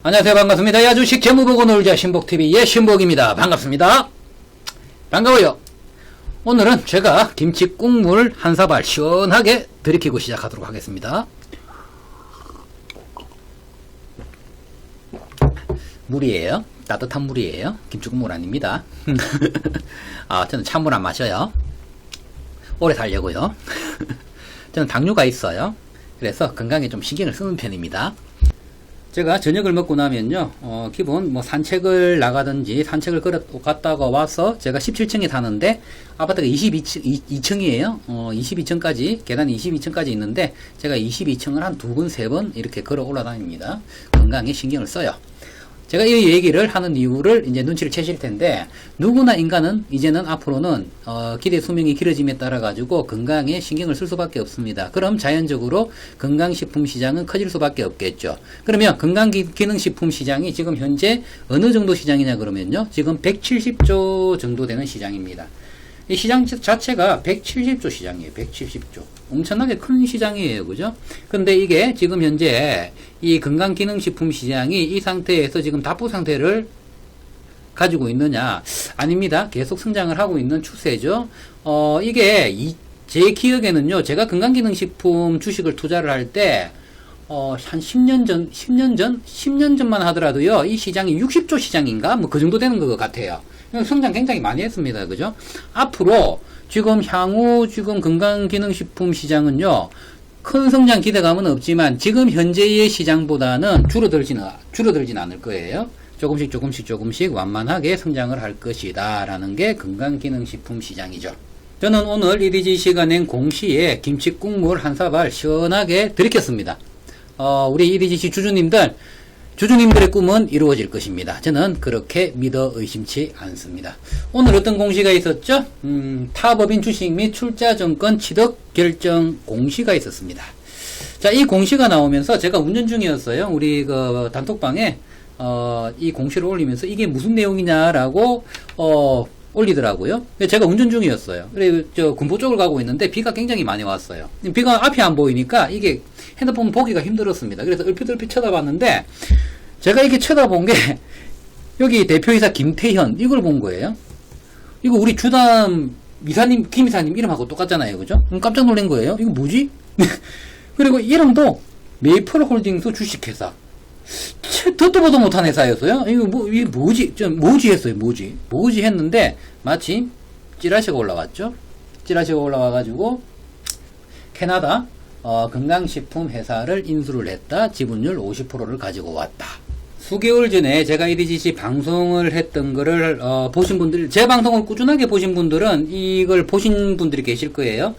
안녕하세요. 반갑습니다. 야주식 재무보고 놀자 신복TV의 신복입니다. 반갑습니다. 반가워요. 오늘은 제가 김치 국물 한 사발 시원하게 들이키고 시작하도록 하겠습니다. 물이에요. 따뜻한 물이에요. 김치 국물 아닙니다. 저는 찬물 안 마셔요. 오래 살려고요. 저는 당뇨가 있어요. 그래서 건강에 좀 신경을 쓰는 편입니다. 제가 저녁을 먹고 나면요, 기본 산책을 나가든지 산책을 갔다가 와서 제가 17층에 사는데 아파트가 22층이에요. 22층까지, 계단이 22층까지 있는데 제가 22층을 한 2번, 3번 이렇게 걸어 올라다닙니다. 건강에 신경을 써요. 제가 이 얘기를 하는 이유를 이제 눈치를 채실 텐데, 누구나 인간은 이제는 앞으로는 기대 수명이 길어짐에 따라 가지고 건강에 신경을 쓸 수밖에 없습니다. 그럼 자연적으로 건강식품 시장은 커질 수밖에 없겠죠. 그러면 건강기능식품 시장이 지금 현재 어느 정도 시장이냐 그러면요, 지금 170조 정도 되는 시장입니다. 이 시장 자체가 170조 시장이에요. 170조. 엄청나게 큰 시장이에요. 그죠? 근데 이게 지금 현재 이 건강기능식품 시장이 이 상태에서 지금 답보 상태를 가지고 있느냐? 아닙니다. 계속 성장을 하고 있는 추세죠. 이게 제 기억에는요, 제가 건강기능식품 주식을 투자를 할 때, 한 10년 전만 하더라도요, 이 시장이 60조 시장인가? 그 정도 되는 것 같아요. 성장 굉장히 많이 했습니다. 그죠? 앞으로, 향후 건강기능식품 시장은요, 큰 성장 기대감은 없지만, 지금 현재의 시장보다는 줄어들진 않을 거예요. 조금씩 완만하게 성장을 할 것이다. 라는 게 건강기능식품 시장이죠. 저는 오늘 EDGC가 낸 공시에 김치 국물 한 사발 시원하게 들이켰습니다. 우리 EDGC 주주님들의 꿈은 이루어질 것입니다. 저는 그렇게 믿어 의심치 않습니다. 오늘 어떤 공시가 있었죠? 타법인 주식 및 출자증권 취득 결정 공시가 있었습니다. 자, 이 공시가 나오면서 제가 운전 중이었어요. 우리 단톡방에 이 공시를 올리면서 이게 무슨 내용이냐라고 올리더라고요. 제가 운전 중이었어요. 그래서 군포 쪽을 가고 있는데 비가 굉장히 많이 왔어요. 비가 앞이 안 보이니까 이게 핸드폰 보기가 힘들었습니다. 그래서 얼핏 쳐다봤는데 제가 이렇게 쳐다본 게 여기 대표이사 김태현 이걸 본 거예요. 이거 우리 주담 김 이사님 이름하고 똑같잖아요. 그죠? 깜짝 놀란 거예요. 이거 뭐지? 그리고 이름도 메이플홀딩스 주식회사. 듣도 보도 못한 회사였어요. 이게 뭐지? 뭐지 했어요. 뭐지 했는데 마침 찌라시가 올라왔죠. 찌라시가 올라와가지고 캐나다 건강식품 회사를 인수를 했다. 지분율 50%를 가지고 왔다. 수개월 전에 제가 EDGC 방송을 했던 거를 보신 분들, 제 방송을 꾸준하게 보신 분들은 이걸 보신 분들이 계실 거예요.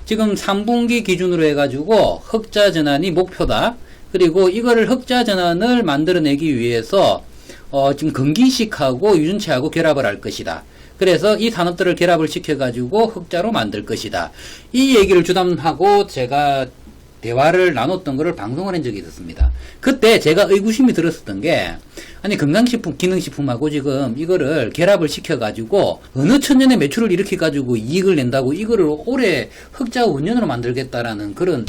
지금 3분기 기준으로 해가지고 흑자 전환이 목표다. 그리고 이거를 흑자 전환을 만들어내기 위해서 지금 건기식하고 유전체하고 결합을 할 것이다. 그래서 이 산업들을 결합을 시켜가지고 흑자로 만들 것이다. 이 얘기를 주담하고 제가 대화를 나눴던 거를 방송을 한 적이 있었습니다. 그때 제가 의구심이 들었었던 게, 아니 건강식품, 기능식품하고 지금 이거를 결합을 시켜가지고 어느 천년의 매출을 일으켜가지고 이익을 낸다고 이거를 올해 흑자 원년으로 만들겠다라는 그런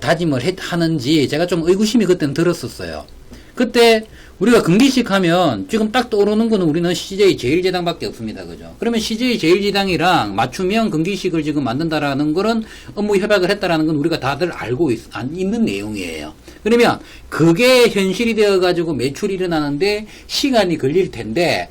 다짐을 하는지 제가 좀 의구심이 그때는 들었었어요. 그때 우리가 건기식 하면 지금 딱 떠오르는 거는 우리는 CJ 제일제당밖에 없습니다. 그죠? 그러면 CJ 제일제당이랑 맞춤형 건기식을 지금 만든다라는 거는 업무 협약을 했다라는 건 우리가 다들 알고 있는 내용이에요. 그러면 그게 현실이 되어가지고 매출이 일어나는데 시간이 걸릴 텐데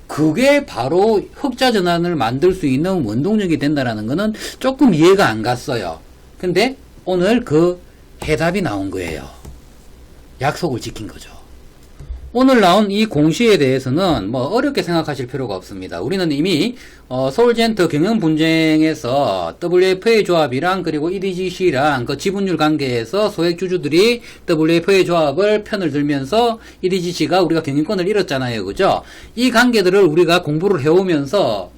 그게 바로 흑자 전환을 만들 수 있는 원동력이 된다라는 거는 조금 이해가 안 갔어요. 근데 오늘 그 해답이 나온 거예요. 약속을 지킨 거죠. 오늘 나온 이 공시에 대해서는 어렵게 생각하실 필요가 없습니다. 우리는 이미 서울젠터 경영분쟁에서 WFA 조합이랑 그리고 EDGC랑 그 지분율 관계에서 소액주주들이 WFA 조합을 편을 들면서 EDGC가 우리가 경영권을 잃었잖아요. 그죠? 이 관계들을 우리가 공부를 해오면서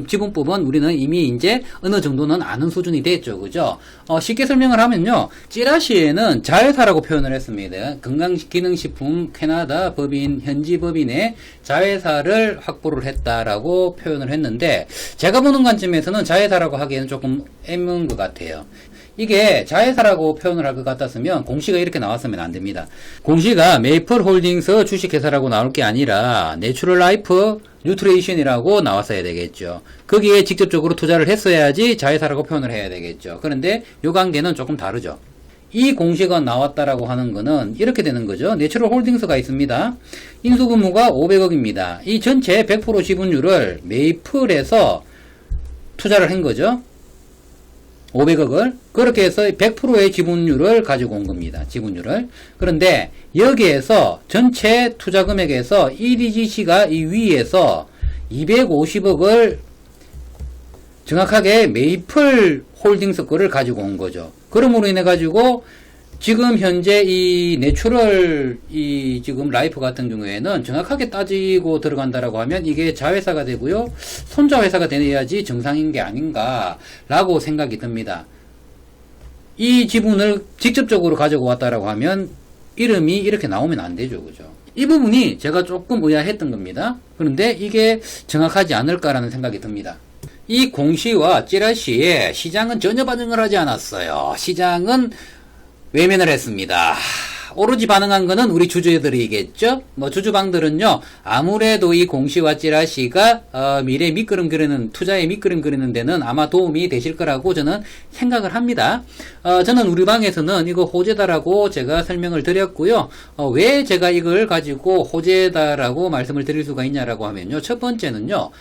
지분법은 우리는 이미 이제 어느 정도는 아는 수준이 됐죠. 그죠? 쉽게 설명을 하면요, 찌라시에는 자회사라고 표현을 했습니다. 건강기능식품 캐나다 법인, 현지 법인의 자회사를 확보를 했다라고 표현을 했는데, 제가 보는 관점에서는 자회사라고 하기에는 조금 애매한 것 같아요. 이게 자회사라고 표현을 할 것 같았으면 공시가 이렇게 나왔으면 안 됩니다. 공시가 메이플홀딩스 주식회사라고 나올 게 아니라 내추럴라이프 뉴트레이션이라고 나왔어야 되겠죠. 거기에 직접적으로 투자를 했어야지 자회사라고 표현을 해야 되겠죠. 그런데 이 관계는 조금 다르죠. 이 공시가 나왔다라고 하는 거는 이렇게 되는 거죠. 내추럴홀딩스가 있습니다. 인수분모가 500억입니다. 이 전체 100% 지분율을 메이플에서 투자를 한 거죠. 500억을 그렇게 해서 100%의 지분율을 가지고 온 겁니다. 지분율을. 그런데 여기에서 전체 투자 금액에서 EDGC가 이 위에서 250억을 정확하게 메이플 홀딩스 거를 가지고 온 거죠. 그러므로 인해 가지고 지금 현재 이 내추럴 이 지금 라이프 같은 경우에는 정확하게 따지고 들어간다라고 하면 이게 자회사가 되고요. 손자회사가 돼야지 정상인 게 아닌가라고 생각이 듭니다. 이 지분을 직접적으로 가지고 왔다라고 하면 이름이 이렇게 나오면 안 되죠. 그죠? 이 부분이 제가 조금 의아했던 겁니다. 그런데 이게 정확하지 않을까라는 생각이 듭니다. 이 공시와 찌라시에 시장은 전혀 반응을 하지 않았어요. 시장은 외면을 했습니다. 오로지 반응한 거는 우리 주주들이겠죠? 뭐 주주방들은요, 아무래도 이 공시와 찌라시가 미래 밑그림 그리는, 투자에 밑그림 그리는 데는 아마 도움이 되실 거라고 저는 생각을 합니다. 저는 우리 방에서는 이거 호재다라고 제가 설명을 드렸고요. 왜 제가 이걸 가지고 호재다라고 말씀을 드릴 수가 있냐라고 하면요. 첫 번째는요,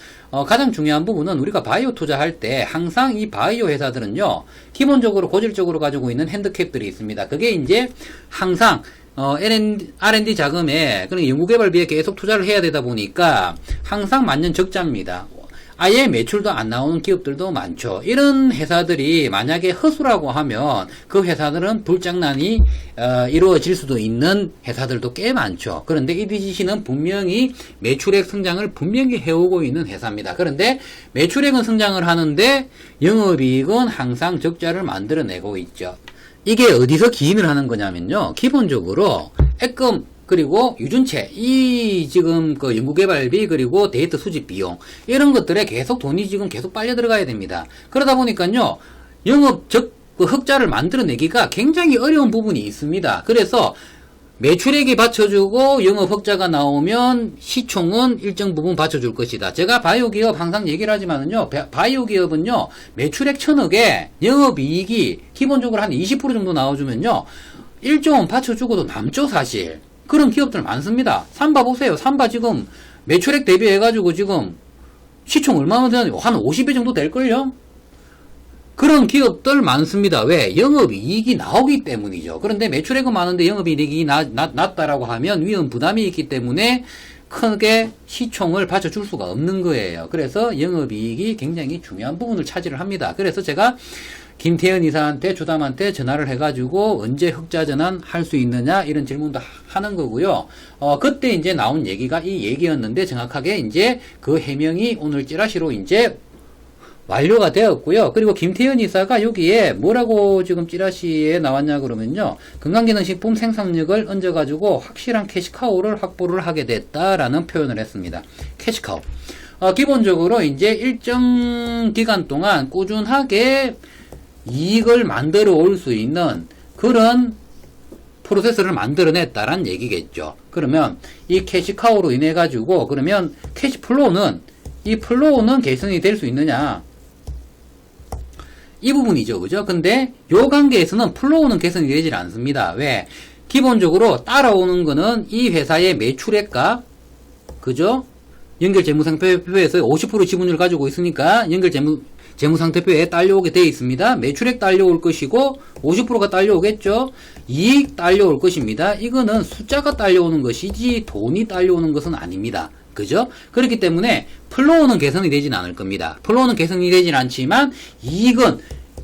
가장 중요한 부분은 우리가 바이오 투자할 때 항상 이 바이오 회사들은요, 기본적으로 고질적으로 가지고 있는 핸드캡들이 있습니다. 그게 이제 항상 R&D 자금에 그런 연구개발비에 계속 투자를 해야 되다 보니까 항상 맞는 적자입니다. 아예 매출도 안 나오는 기업들도 많죠. 이런 회사들이 만약에 허수라고 하면 그 회사들은 불장난이 이루어질 수도 있는 회사들도 꽤 많죠. 그런데 EDGC는 분명히 매출액 성장을 분명히 해오고 있는 회사입니다. 그런데 매출액은 성장을 하는데 영업이익은 항상 적자를 만들어내고 있죠. 이게 어디서 기인을 하는 거냐면요. 기본적으로 액금 그리고 유준채, 이 지금 그 연구개발비 그리고 데이터 수집 비용 이런 것들에 계속 돈이 지금 계속 빨려 들어가야 됩니다. 그러다 보니까요, 영업 그 흑자를 만들어내기가 굉장히 어려운 부분이 있습니다. 그래서 매출액이 받쳐주고 영업 흑자가 나오면 시총은 일정 부분 받쳐줄 것이다. 제가 바이오 기업 항상 얘기를 하지만은요, 바이오 기업은요, 매출액 1000억에 영업이익이 기본적으로 한 20% 정도 나와주면요, 1조 원 받쳐주고도 남죠, 사실. 그런 기업들 많습니다. 삼바 보세요. 삼바 지금 매출액 대비해가지고 지금 시총 얼마나 되나요? 한 50배 정도 될걸요? 그런 기업들 많습니다. 왜? 영업이익이 나오기 때문이죠. 그런데 매출액은 많은데 영업이익이 낮다라고 하면 위험 부담이 있기 때문에 크게 시총을 받쳐줄 수가 없는 거예요. 그래서 영업이익이 굉장히 중요한 부분을 차지를 합니다. 그래서 제가 김태현 이사한테 주담한테 전화를 해가지고 언제 흑자 전환 할 수 있느냐 이런 질문도 하는 거고요. 그때 이제 나온 얘기가 이 얘기였는데 정확하게 이제 그 해명이 오늘 찌라시로 이제 완료가 되었고요. 그리고 김태현 이사가 여기에 뭐라고 지금 찌라시에 나왔냐 그러면요. 건강기능식품 생산력을 얹어가지고 확실한 캐시카우를 확보를 하게 됐다라는 표현을 했습니다. 캐시카우. 기본적으로 이제 일정 기간 동안 꾸준하게 이익을 만들어 올 수 있는 그런 프로세스를 만들어냈다라는 얘기겠죠. 그러면 이 캐시카우로 인해 가지고 그러면 캐시플로우는 이 플로우는 개선이 될 수 있느냐? 이 부분이죠. 그죠? 근데 요 관계에서는 플로우는 개선이 되질 않습니다. 왜? 기본적으로 따라오는 거는 이 회사의 매출액과 그죠? 연결재무상태표에서 50% 지분율을 가지고 있으니까 재무상태표에 딸려오게 되어 있습니다. 매출액 딸려올 것이고 50%가 딸려오겠죠. 이익 딸려올 것입니다. 이거는 숫자가 딸려오는 것이지 돈이 딸려오는 것은 아닙니다. 그죠? 그렇기 때문에 플로우는 개선이 되진 않을 겁니다. 플로우는 개선이 되진 않지만 이익은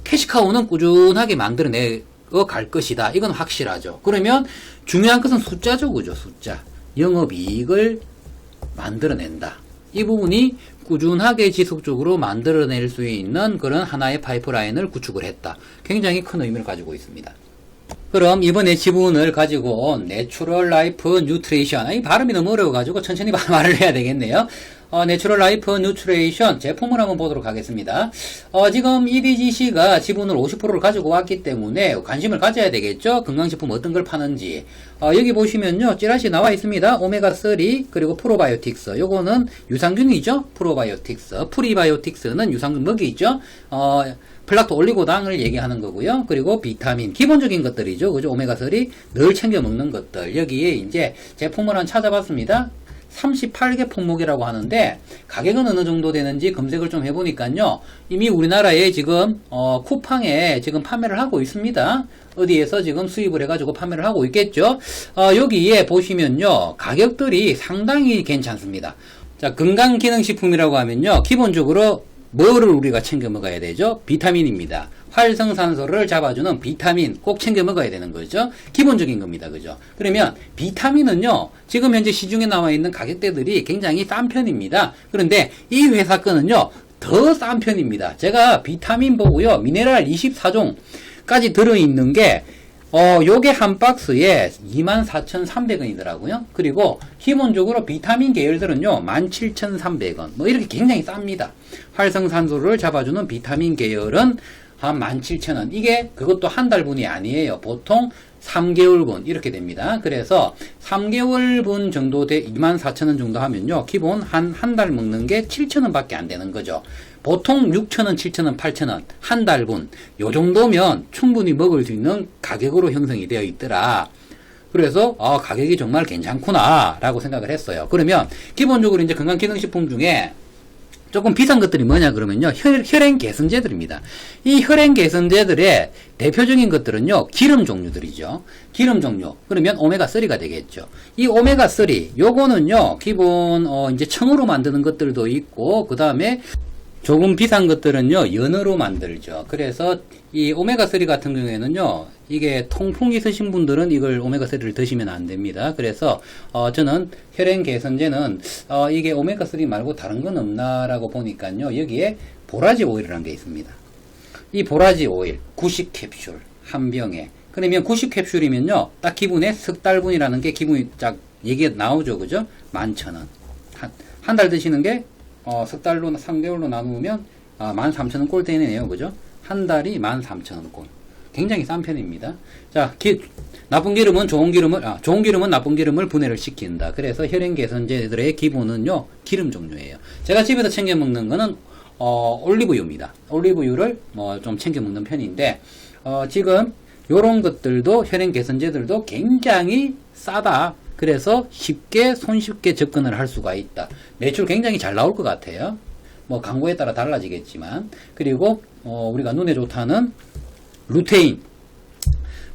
캐시카우는 꾸준하게 만들어내어 갈 것이다. 이건 확실하죠. 그러면 중요한 것은 숫자죠. 그죠? 숫자. 영업이익을 만들어낸다. 이 부분이 꾸준하게 지속적으로 만들어낼 수 있는 그런 하나의 파이프라인을 구축을 했다. 굉장히 큰 의미를 가지고 있습니다. 그럼 이번에 지분을 가지고 온 내추럴 라이프 뉴트리션, 이 발음이 너무 어려워가지고 천천히 말을 해야 되겠네요. 내추럴 라이프 뉴트레이션 제품을 한번 보도록 하겠습니다. 지금 EDGC가 지분을 50%를 가지고 왔기 때문에 관심을 가져야 되겠죠. 건강식품 어떤 걸 파는지. 여기 보시면요, 찌라시 나와 있습니다. 오메가3 그리고 프로바이오틱스. 요거는 유산균이죠. 프로바이오틱스. 프리바이오틱스는 유산균 먹이죠. 플락토 올리고당을 얘기하는 거고요. 그리고 비타민, 기본적인 것들이죠. 그죠? 오메가3 늘 챙겨 먹는 것들. 여기에 이제 제품을 한 찾아봤습니다. 38개 품목이라고 하는데 가격은 어느 정도 되는지 검색을 좀 해보니까요, 이미 우리나라에 지금 쿠팡에 지금 판매를 하고 있습니다. 어디에서 지금 수입을 해가지고 판매를 하고 있겠죠. 여기에 보시면요, 가격들이 상당히 괜찮습니다. 자, 건강기능식품이라고 하면요, 기본적으로 뭐를 우리가 챙겨 먹어야 되죠? 비타민입니다. 활성산소를 잡아주는 비타민 꼭 챙겨 먹어야 되는 거죠. 기본적인 겁니다. 그죠? 그러면 비타민은요, 지금 현재 시중에 나와 있는 가격대들이 굉장히 싼 편입니다. 그런데 이 회사 거는요, 더 싼 편입니다. 제가 비타민 보고요, 미네랄 24종까지 들어있는 게 요게 한 박스에 24,300원이더라고요. 그리고 기본적으로 비타민 계열들은요, 17,300원. 뭐 이렇게 굉장히 쌉니다. 활성산소를 잡아주는 비타민 계열은 한 17,000원. 이게 그것도 한 달분이 아니에요. 보통 3개월분 이렇게 됩니다. 그래서 3개월분 정도 돼 24,000원 정도 하면요, 기본 한 달 먹는 게 7,000원 밖에 안 되는 거죠. 보통 6,000원, 7,000원, 8,000원 한 달분 요 정도면 충분히 먹을 수 있는 가격으로 형성이 되어 있더라. 그래서 가격이 정말 괜찮구나 라고 생각을 했어요. 그러면 기본적으로 이제 건강기능식품 중에 조금 비싼 것들이 뭐냐 그러면요, 혈행 개선제들입니다. 이 혈행 개선제들의 대표적인 것들은요, 기름 종류들이죠. 기름 종류. 그러면 오메가3가 되겠죠. 이 오메가3 요거는요, 기본 이제 청으로 만드는 것들도 있고, 그 다음에 조금 비싼 것들은요, 연어로 만들죠. 그래서 이 오메가3 같은 경우에는요, 이게 통풍 있으신 분들은 이걸 오메가3를 드시면 안 됩니다. 그래서 저는 혈행 개선제는 이게 오메가3 말고 다른 건 없나라고 보니까요, 여기에 보라지 오일이라는 게 있습니다. 이 보라지 오일 90캡슐 한 병에, 그러면 90캡슐이면요 딱 기분에 석 달분이라는 게 기분이 딱 얘기가 나오죠. 그죠? 11,000원. 한 달 드시는 게 석 달로 3개월로 나누면 13,000원 꼴 되네요. 그죠? 한 달이 13,000원 꼴. 굉장히 싼 편입니다. 자, 나쁜 기름은 좋은 기름은 나쁜 기름을 분해를 시킨다. 그래서 혈행 개선제들의 기본은요, 기름 종류예요. 제가 집에서 챙겨 먹는 거는 올리브유입니다. 올리브유를 좀 챙겨 먹는 편인데, 지금 요런 것들도 혈행 개선제들도 굉장히 싸다. 그래서 손쉽게 접근을 할 수가 있다. 매출 굉장히 잘 나올 것 같아요. 뭐 광고에 따라 달라지겠지만. 그리고 우리가 눈에 좋다는 루테인.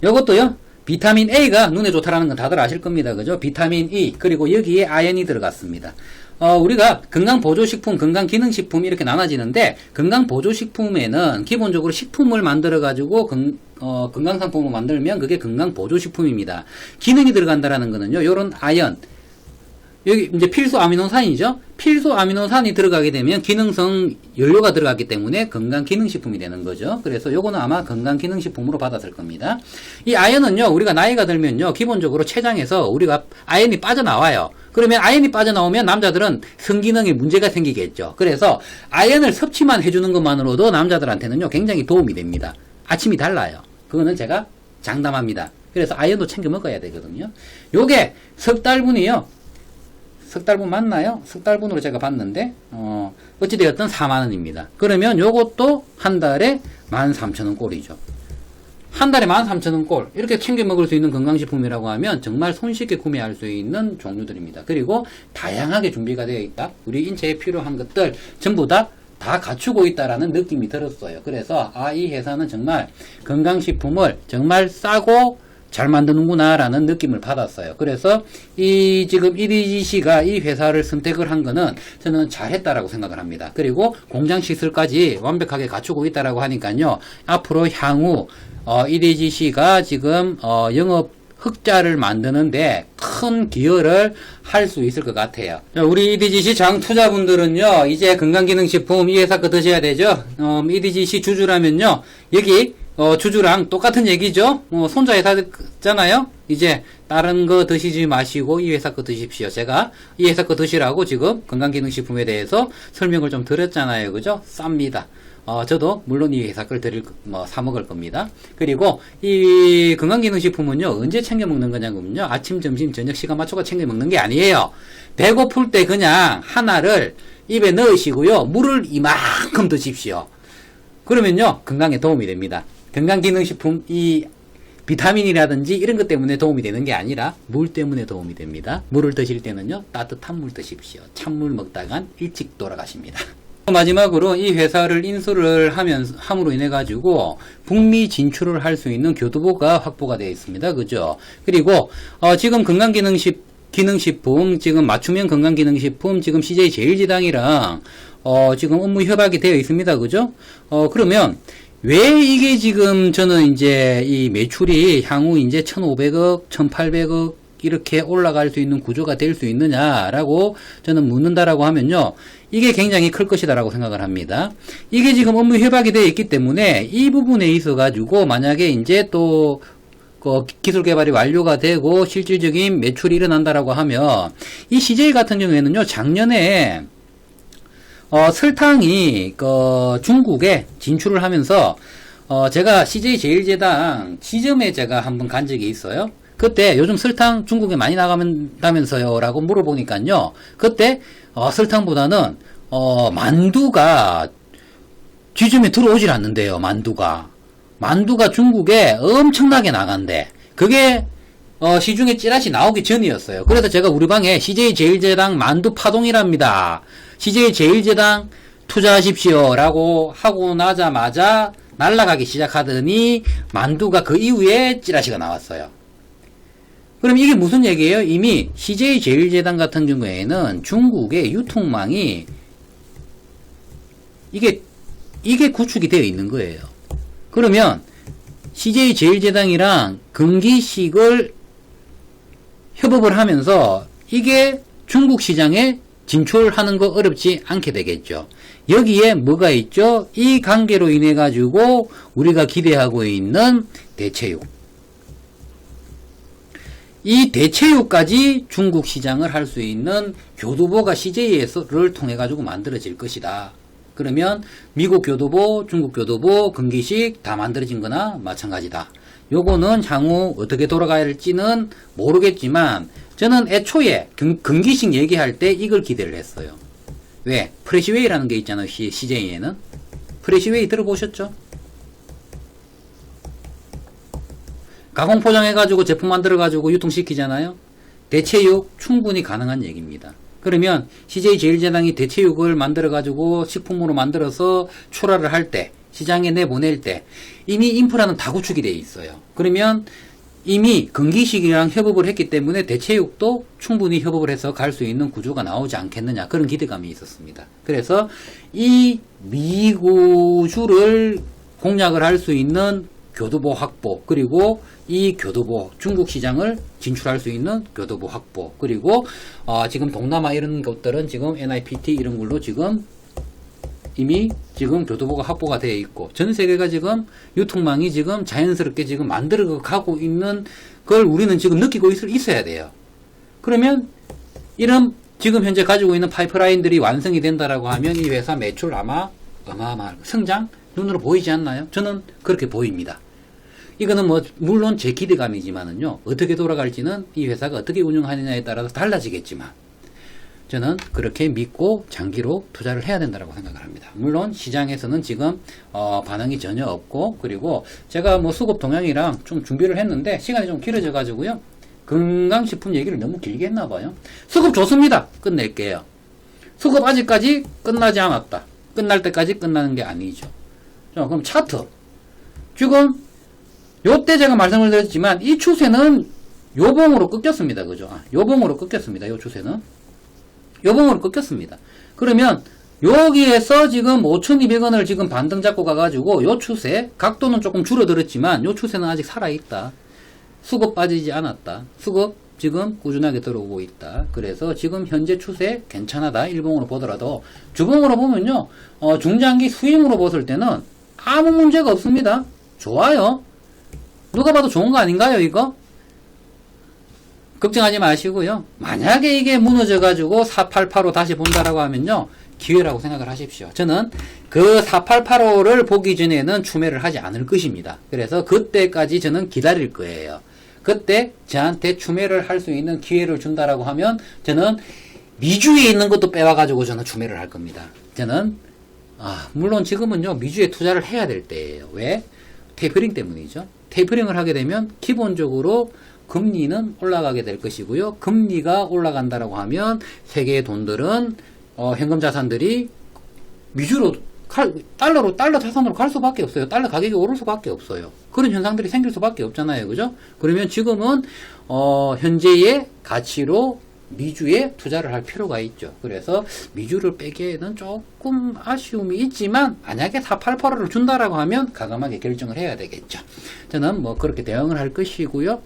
요것도요, 비타민 A가 눈에 좋다라는 건 다들 아실 겁니다. 그죠? 비타민 E. 그리고 여기에 아연이 들어갔습니다. 우리가 건강보조식품, 건강기능식품 이렇게 나눠지는데, 건강보조식품에는 기본적으로 식품을 만들어가지고 건강상품을 만들면 그게 건강보조식품입니다. 기능이 들어간다라는 거는요, 요런 아연, 여기 이제 필수 아미노산이죠. 필수 아미노산이 들어가게 되면 기능성 연료가 들어갔기 때문에 건강기능식품이 되는 거죠. 그래서 요거는 아마 건강기능식품으로 받았을 겁니다. 이 아연은요, 우리가 나이가 들면요, 기본적으로 췌장에서 우리가 아연이 빠져나와요. 그러면 아연이 빠져나오면 남자들은 성기능에 문제가 생기겠죠. 그래서 아연을 섭취만 해주는 것만으로도 남자들한테는요, 굉장히 도움이 됩니다. 아침이 달라요. 그거는 제가 장담합니다. 그래서 아연도 챙겨 먹어야 되거든요. 요게 석 달분이요. 석 달분 맞나요? 석 달분으로 제가 봤는데, 어찌되었든 4만원입니다. 그러면 요것도 한 달에 13,000원 꼴이죠. 한 달에 13,000원 꼴. 이렇게 챙겨 먹을 수 있는 건강식품이라고 하면 정말 손쉽게 구매할 수 있는 종류들입니다. 그리고 다양하게 준비가 되어 있다. 우리 인체에 필요한 것들 전부 다 갖추고 있다라는 느낌이 들었어요. 그래서, 이 회사는 정말 건강식품을 정말 싸고 잘 만드는구나 라는 느낌을 받았어요. 그래서 지금 EDGC가 이 회사를 선택을 한 거는 저는 잘했다라고 생각을 합니다. 그리고 공장 시설까지 완벽하게 갖추고 있다라고 하니까요, 앞으로 향후 EDGC가 지금 영업 흑자를 만드는데 큰 기여를 할 수 있을 것 같아요. 우리 EDGC 장 투자분들은요, 이제 건강기능식품 이 회사 거 드셔야 되죠. EDGC 주주라면요, 여기 주주랑 똑같은 얘기죠. 손자 회사잖아요. 이제 다른 거 드시지 마시고 이 회사 거 드십시오. 제가 이 회사 거 드시라고 지금 건강기능식품에 대해서 설명을 좀 드렸잖아요. 그죠? 쌉니다. 저도 물론 이 회사 걸 사 먹을 겁니다. 그리고 이 건강기능식품은요, 언제 챙겨 먹는 거냐면요, 아침, 점심, 저녁 시간 맞춰서 챙겨 먹는 게 아니에요. 배고플 때 그냥 하나를 입에 넣으시고요, 물을 이만큼 드십시오. 그러면요, 건강에 도움이 됩니다. 건강기능식품, 이 비타민이라든지 이런 것 때문에 도움이 되는 게 아니라 물 때문에 도움이 됩니다. 물을 드실 때는요, 따뜻한 물 드십시오. 찬물 먹다간 일찍 돌아가십니다. 마지막으로 이 회사를 인수를 함으로 인해 가지고 북미 진출을 할 수 있는 교두보가 확보가 되어 있습니다. 그죠? 그리고 지금 기능식품 지금 맞춤형 건강기능식품 지금 CJ 제일제당이랑 지금 업무 협약이 되어 있습니다. 그죠? 그러면 왜 이게 지금 저는 이제 이 매출이 향후 이제 1,500억, 1,800억 이렇게 올라갈 수 있는 구조가 될 수 있느냐라고 저는 묻는다라고 하면요. 이게 굉장히 클 것이다라고 생각을 합니다. 이게 지금 업무 협약이 되어 있기 때문에 이 부분에 있어 가지고 만약에 이제 또 기술 개발이 완료가 되고 실질적인 매출이 일어난다라고 하면 이 CJ 같은 경우에는요. 작년에 설탕이 중국에 진출을 하면서 제가 CJ 제일제당 지점에 제가 한번 간 적이 있어요. 그때 요즘 설탕 중국에 많이 나간다면서요 라고 물어보니까요. 그때 설탕보다는 만두가 지점에 들어오질 않는데요. 만두가 중국에 엄청나게 나간대. 그게 시중에 찌라시 나오기 전이었어요. 그래서 제가 우리 방에 CJ 제일제당 만두 파동이랍니다. CJ 제일제당 투자하십시오 라고 하고 나자마자 날아가기 시작하더니 만두가 그 이후에 찌라시가 나왔어요. 그럼 이게 무슨 얘기예요? 이미 CJ 제일제당 같은 경우에는 중국의 유통망이 이게 구축이 되어 있는 거예요. 그러면 CJ 제일제당이랑 건기식을 협업을 하면서 이게 중국 시장에 진출하는 거 어렵지 않게 되겠죠. 여기에 뭐가 있죠? 이 관계로 인해 가지고 우리가 기대하고 있는 대체육. 이 대체육까지 중국 시장을 할 수 있는 교두보가 CJ를 통해 가지고 만들어질 것이다. 그러면 미국 교두보, 중국 교두보, 건기식 다 만들어진 거나 마찬가지다. 요거는 향후 어떻게 돌아갈지는 모르겠지만 저는 애초에 건기식 얘기할 때 이걸 기대를 했어요. 왜? 프레시웨이라는 게 있잖아요. CJ에는. 프레시웨이 들어보셨죠? 가공 포장해가지고 제품 만들어가지고 유통시키잖아요. 대체육 충분히 가능한 얘기입니다. 그러면 CJ 제일제당이 대체육을 만들어가지고 식품으로 만들어서 출하를 할 때, 시장에 내보낼 때 이미 인프라는 다 구축이 돼 있어요. 그러면 이미 건기식이랑 협업을 했기 때문에 대체육도 충분히 협업을 해서 갈 수 있는 구조가 나오지 않겠느냐 그런 기대감이 있었습니다. 그래서 이 미구주를 공략을 할 수 있는 교두보 확보, 그리고 이 교두보 중국 시장을 진출할 수 있는 교두보 확보, 그리고 지금 동남아 이런 것들은 지금 NIPT 이런 걸로 지금 이미 지금 교두보가 확보가 되어 있고 전 세계가 지금 유통망이 지금 자연스럽게 지금 만들어 가고 있는 걸 우리는 지금 느끼고 있어야 돼요. 그러면 이런 지금 현재 가지고 있는 파이프라인들이 완성이 된다라고 하면 이 회사 매출 아마 어마어마할 성장 눈으로 보이지 않나요? 저는 그렇게 보입니다. 이거는 뭐 물론 제 기대감이지만은요. 어떻게 돌아갈지는 이 회사가 어떻게 운영하느냐에 따라서 달라지겠지만 저는 그렇게 믿고 장기로 투자를 해야 된다고 생각을 합니다. 물론 시장에서는 지금 반응이 전혀 없고, 그리고 제가 뭐 수급 동향이랑 좀 준비를 했는데 시간이 좀 길어져 가지고요. 건강식품 얘기를 너무 길게 했나 봐요. 수급 좋습니다. 끝낼게요. 수급 아직까지 끝나지 않았다. 끝날 때까지 끝나는 게 아니죠. 자, 그럼 차트. 지금 요때 제가 말씀을 드렸지만 이 추세는 요봉으로 꺾였습니다. 그죠? 요봉으로 꺾였습니다. 요 추세는. 요봉으로 꺾였습니다. 그러면 여기에서 지금 5,200원을 지금 반등 잡고 가가지고 요 추세, 각도는 조금 줄어들었지만 요 추세는 아직 살아있다. 수급 빠지지 않았다. 수급 지금 꾸준하게 들어오고 있다. 그래서 지금 현재 추세 괜찮하다. 일봉으로 보더라도 주봉으로 보면요. 중장기 수익으로 봤을 때는 아무 문제가 없습니다. 좋아요. 누가 봐도 좋은 거 아닌가요, 이거? 걱정하지 마시고요. 만약에 이게 무너져가지고 4885 다시 본다라고 하면요. 기회라고 생각을 하십시오. 저는 그 4885를 보기 전에는 추매를 하지 않을 것입니다. 그래서 그때까지 저는 기다릴 거예요. 그때 저한테 추매를 할 수 있는 기회를 준다라고 하면 저는 미주에 있는 것도 빼와가지고 저는 추매를 할 겁니다. 저는 물론 지금은요 미주에 투자를 해야 될 때예요. 왜? 테이퍼링 때문이죠. 테이퍼링을 하게 되면 기본적으로 금리는 올라가게 될 것이고요. 금리가 올라간다라고 하면 세계의 돈들은 현금 자산들이 미주로 달러 자산으로 갈 수밖에 없어요. 달러 가격이 오를 수밖에 없어요. 그런 현상들이 생길 수밖에 없잖아요. 그죠? 그러면 지금은 현재의 가치로 미주에 투자를 할 필요가 있죠. 그래서 미주를 빼기에는 조금 아쉬움이 있지만 만약에 4885를 준다라고 하면 과감하게 결정을 해야 되겠죠. 저는 뭐 그렇게 대응을 할 것이고요.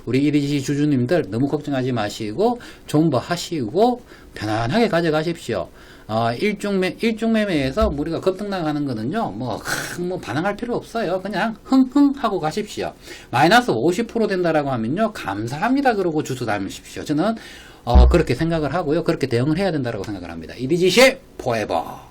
우리 이리지 주주님들 너무 걱정하지 마시고 존버 하시고 편안하게 가져가십시오. 일중매매에서 우리가 급등나가는 거는요, 뭐 반응할 필요 없어요. 그냥 흥흥 하고 가십시오. 마이너스 50% 된다라고 하면요, 감사합니다. 그러고 주소 담으십시오. 저는, 그렇게 생각을 하고요. 그렇게 대응을 해야 된다라고 생각을 합니다. 이디지시 포에버.